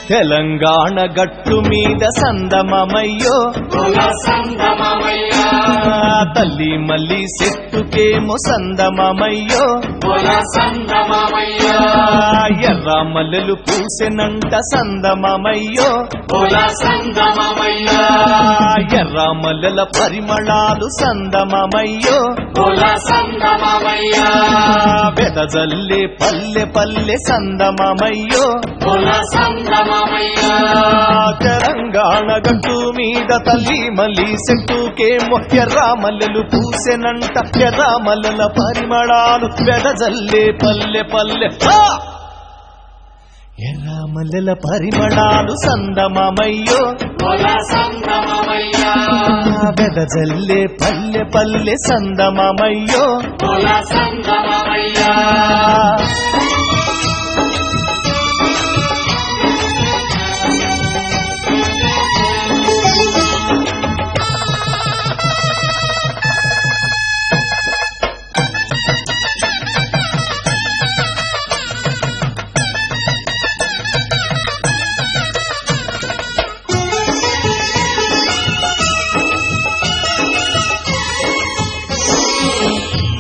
తెలంగాణ గట్టు మీద సందమమయ్యో తల్లి మల్లి చెట్టుకేమో సందమమయ్యో ఎర్ర మల్లెలు పూసెనంట సందమమయ్యో ఎర్ర మల్లెల పరిమళాలు సందమమయ్యో వెదజల్లే పల్లె పల్లె సందమమయ్యో తెలంగాణ గట్టు మీద తల్లి మల్లి చెట్టుకేమో ఎర్ర మల్లెలు పూసెనంట ఎర్ర మల్లెల పరిమళాలు వెదజల్లే పల్లె పల్లె ఎర్ర మల్లెల పరిమళాలు సందమమయ్యో వెదజల్లే పల్లె పల్లె సందమమయ్యో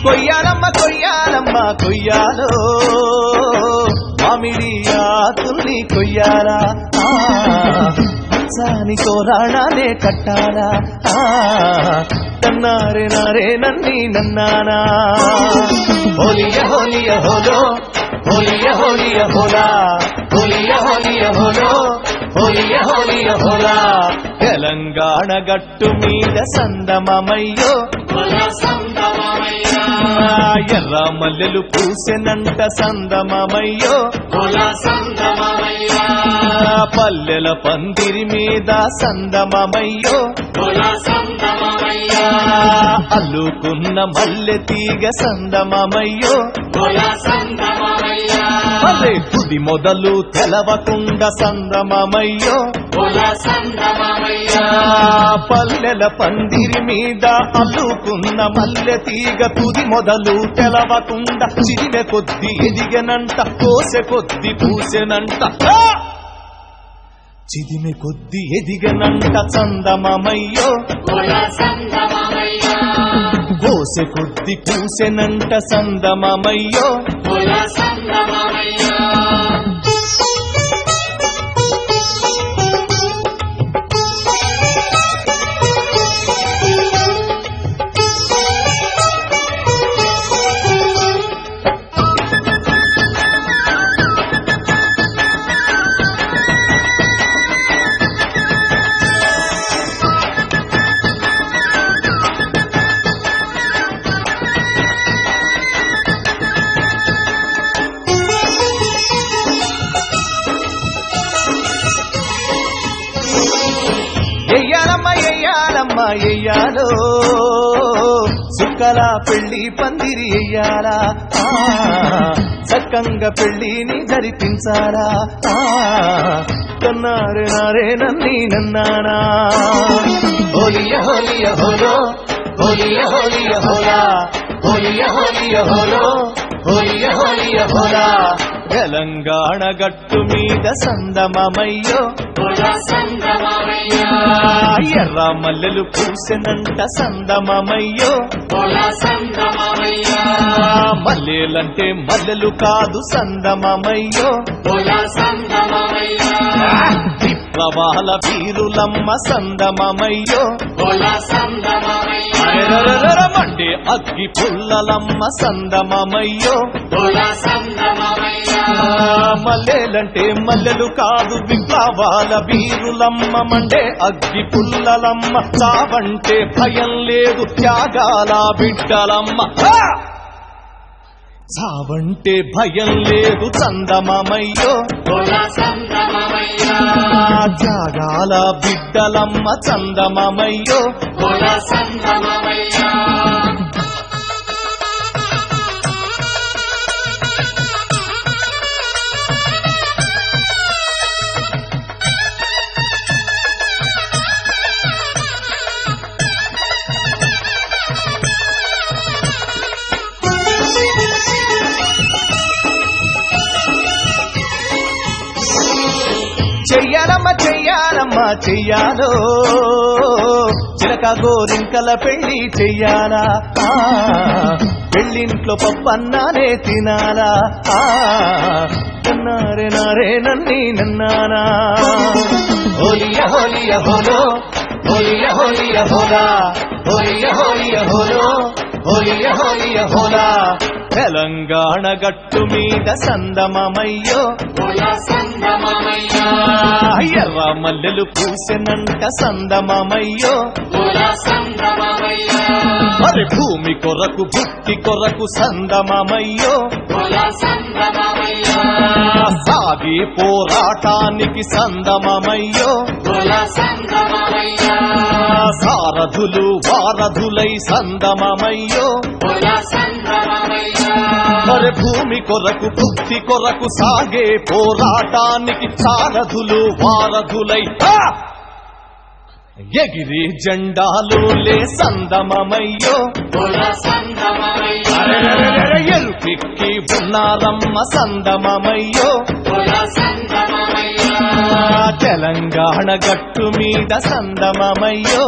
కొయ్యాలమ్మ కొయ్యాలమ్మ కొయ్యాలో మామిడి ఆకుల్ని కొయ్యాలా సాని తోరాణాలే కట్టాలా తన్నారే నారే నన్ని నన్నానా హోలియ హోలియ హోలో హోలియ హోలియ హోలా హోలియ హోలియ హోలో హోలియ హోలియ హోలా తెలంగాణ గట్టు మీద సందమమయ్యో ఎర్ర మల్లెలు పూసెనంట సందమమయ్యో పల్లెల పందిరి మీద సందమమయ్యో అల్లుకున్న మల్లె తీగ సందమమయ్యో అదే తుది మొదలు తెలవకుండ సందమమయ్యో పల్లెల పందిరి మీద అల్లుకున్న మల్లె తీగ తుది మొదలు తెలవకుండ చిరిమె కొద్ది ఎదిగనంట కోసె కొద్ది పూసెనంట చిదిమె కొద్ది ఎదిగనంట సందమమయ్యో కోసె కొద్ది పూసెనంట సందమమయ్యో ఎయ్యాలమ్మ ఎయ్యాలో సుక్కల పెళ్లి పందిరి ఎయ్యాలా చక్కంగా పెళ్లిని జరిపించాలా కన్నారే నారే నన్ని నన్నానా హోలియ హోలియ హోలో హోలియ హోలియ హోలా హోలియ హోలియ హోలో హోలియ హోలియ హోలా తెలంగాణ గట్టు మీద సందమమయ్యో ఎర్ర మల్లెలు పూసెనంట సందమమయ్యో మల్లెలంటే మల్లెలు కాదు సందమమయ్యో విప్లవాల వీరులమ్మ సందమమయ్యో మండే అగ్గి పుల్లలమ్మ సందమమయ్యో మల్లెలంటే మల్లెలు కాదు విప్లవాల వీరులమ్మ మండే అగ్గి పుల్లలమ్మ చావంటే భయం లేదు త్యాగాల బిడ్డలమ్మ చావంటే భయం లేదు సందమమయ్యో త్యాగాల బిడ్డలమ్మ సందమమయ్యో చెయ్యాలమ్మ చెయ్యాలమ్మ చెయ్యాలో చిలక గోరింకల పెళ్లి చెయ్యాలా పెళ్ళింట్లో పప్పన్నానే తినాలా నన్నారే నారే నన్ని నన్నానా హోలియ హోలియ హోలో హోలియ హోలియ హోలా హోలియ హోలియ హోలో హోలియ హోలియ హోలా తెలంగాణ గట్టు మీద సందమమయ్యో ఎర్ర మల్లెలు పూసెనంట సందమమయ్యో మరి భూమి కొరకు భుక్తి కొరకు సందమమయ్యో సాగి పోరాటానికి సందమమయ్యో సారథులు వారధులై సందమమయ్యో మరి భూమి కొరకు భుక్తి కొరకు సాగే పోరాటానికి సారథులు వారధులై ఎగిరి జెండాలు లే సందమమయ్యో ఎరుపిక్కి ఉన్నారమ్మ సందమమయ్యో తెలంగాణ గట్టు మీద సందమమయ్యో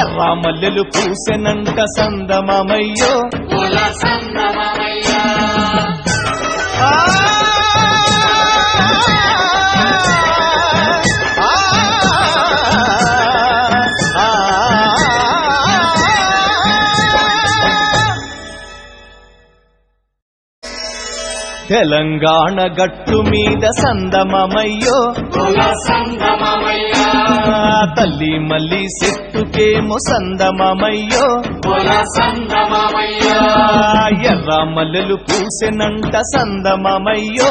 ఎర్ర మల్లెలు పూసెనంట సందమమయ్యో తెలంగాణ గట్టు మీద సందమమయ్యో తల్లి మల్లి చెట్టుకేమో సందమమయ్యో ఎర్ర మల్లెలు పూసెనంట సందమమయ్యో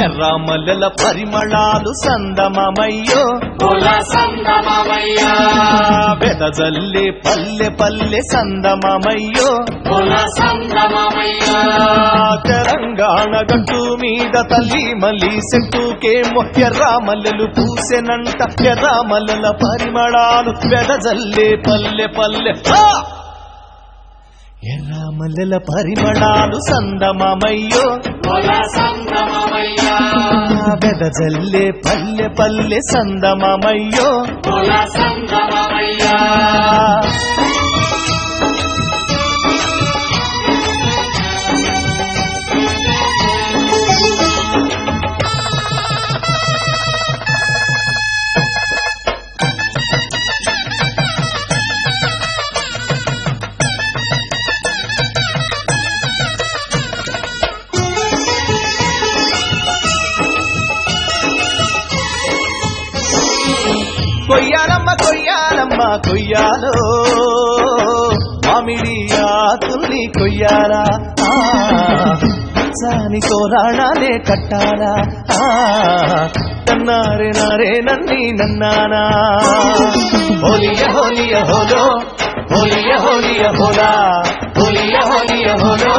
ఎర్ర మల్లెల పరిమళాలు సందమమయ్యో వెదజల్లే పల్లె పల్లె సందమమయ్యో తెలంగాణ గట్టు మీద తల్లి మల్లి చెట్టుకేమో ఎర్ర మల్లెలు పూసెనంట ఎర్ర మల్లెల పరిమళాలు వెదజల్లే పల్లె పల్లె ఎర్ర మల్లెల పరిమళాలు సందమమయ్యో వెదజల్లే పల్లె పల్లె సందమమయ్యో కొయ్యాలమ్మ కొయ్యాలమ్మ కొయ్యాలో మామిడి ఆకుల్ని కొయ్యాలా సాని తోరాణాలే కట్టాలా నన్నారే నారే నన్ని నన్నానా హోలియ హోలియ హోలో హోలియ హోలియ హోలా హోలియ హోలియ హోలో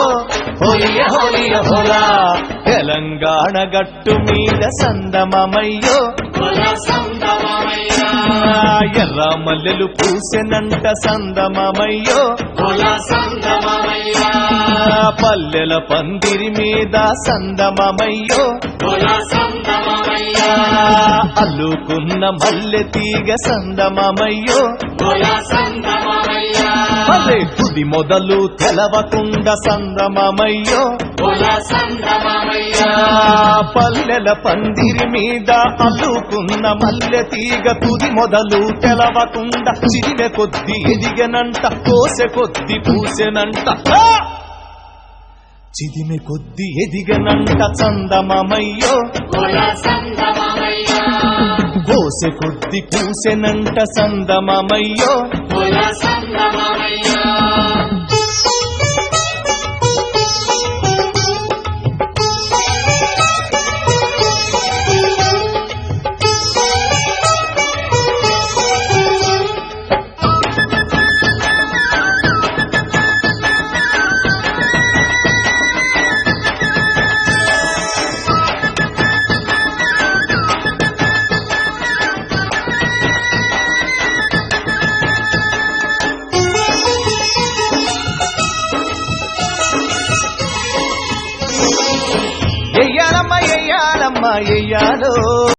హోలియ హోలియ హోలా తెలంగాణ గట్టు మీద సందమమయ్యో ఎర్ర మల్లెలు పూసెనంట సందమమయ్యో పల్లెల పందిరి మీద సందమమయ్యో అల్లుకున్న మల్లె తీగ సందమమయ్యో అదే తుది మొదలు తెలవకుండా సందమమయ్యో పల్లెల పందిరి మీద అల్లుకున్న మల్లె తీగ తుది మొదలు తెలవకుండా చిరిమె కొద్ది ఎదిగనంట కోసె కొద్ది పూసెనంట చిదిమె కొద్ది ఎదిగనంట సందమమయ్యో కోసె కొద్ది పూసెనంట సందమమయ్యో ఎయ్యాలమ్మ ఎయ్యాలమ్మ ఎయ్యాలో